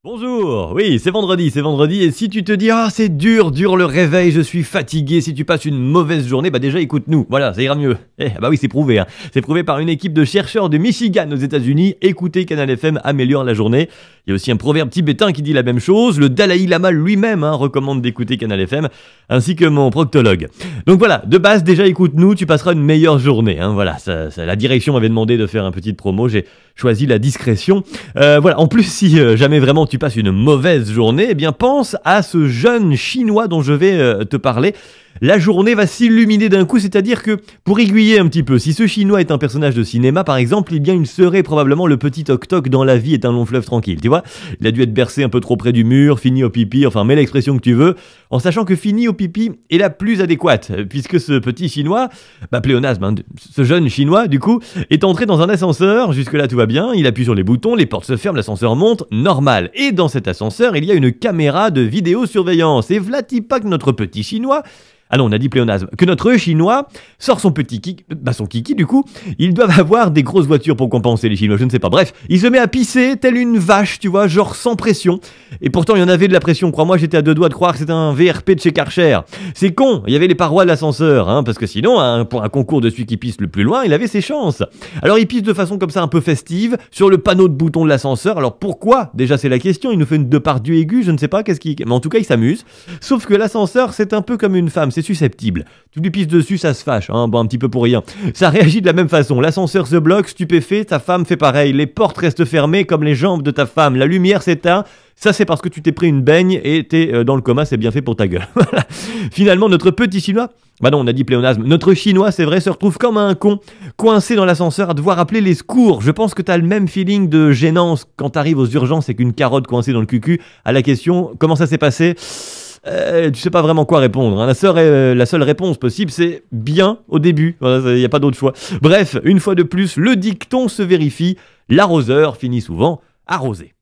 Bonjour, oui c'est vendredi et si tu te dis ah c'est dur le réveil, je suis fatigué, si tu passes une mauvaise journée, bah déjà écoute-nous, voilà ça ira mieux. Bah oui c'est prouvé, c'est prouvé par une équipe de chercheurs de Michigan aux États-Unis. Écouter Canal FM améliore la journée. Il y a aussi un proverbe tibétain qui dit la même chose, le Dalai Lama lui-même recommande d'écouter Canal FM, ainsi que mon proctologue. Donc voilà, de base déjà écoute-nous, tu passeras une meilleure journée, voilà, la direction m'avait demandé de faire un petit promo, j'ai choisi la discrétion. Voilà, en plus si jamais vraiment tu passes une mauvaise journée, eh bien pense à ce jeune chinois dont je vais te parler. La journée va s'illuminer d'un coup, c'est-à-dire que, pour aiguiller un petit peu, si ce chinois est un personnage de cinéma par exemple, eh bien il serait probablement le petit toc-toc dans La vie est un long fleuve tranquille, tu vois. Il a dû être bercé un peu trop près du mur, fini au pipi, enfin mets l'expression que tu veux, en sachant que fini au pipi est la plus adéquate, puisque ce petit chinois, pléonasme, ce jeune chinois du coup, est entré dans un ascenseur, jusque-là tout va bien, il appuie sur les boutons, les portes se ferment, l'ascenseur monte, normal. Et dans cet ascenseur, il y a une caméra de vidéosurveillance, et v'là-t-il pas que notre petit chinois... Ah non, on a dit pléonasme. Que notre chinois sort son petit kiki, son kiki du coup, ils doivent avoir des grosses voitures pour compenser les chinois, je ne sais pas. Bref, il se met à pisser telle une vache, tu vois, genre sans pression. Et pourtant, il y en avait de la pression, crois-moi, j'étais à deux doigts de croire que c'était un VRP de chez Karcher. C'est con, il y avait les parois de l'ascenseur, parce que sinon, pour un concours de celui qui pisse le plus loin, il avait ses chances. Alors il pisse de façon comme ça un peu festive, sur le panneau de bouton de l'ascenseur. Alors pourquoi? Déjà c'est la question, il nous fait une Depardieu aiguë, je ne sais pas, mais en tout cas il s'amuse. Sauf que l'ascenseur, c'est un peu comme une femme, c'est susceptible. Tu lui pisses dessus, ça se fâche, un petit peu pour rien. Ça réagit de la même façon, l'ascenseur se bloque, stupéfait, ta femme fait pareil, les portes restent fermées comme les jambes de ta femme, la lumière s'éteint, ça c'est parce que tu t'es pris une baigne et t'es dans le coma, c'est bien fait pour ta gueule. Finalement, notre petit chinois, non, on a dit pléonasme, notre chinois, c'est vrai, se retrouve comme un con, coincé dans l'ascenseur à devoir appeler les secours. Je pense que t'as le même feeling de gênance quand t'arrives aux urgences et qu'une carotte coincée dans le cucu à la question « Comment ça s'est passé ?» Tu sais pas vraiment quoi répondre. La seule réponse possible, c'est bien au début. Il n'y a pas d'autre choix. Bref, une fois de plus, le dicton se vérifie. L'arroseur finit souvent arrosé.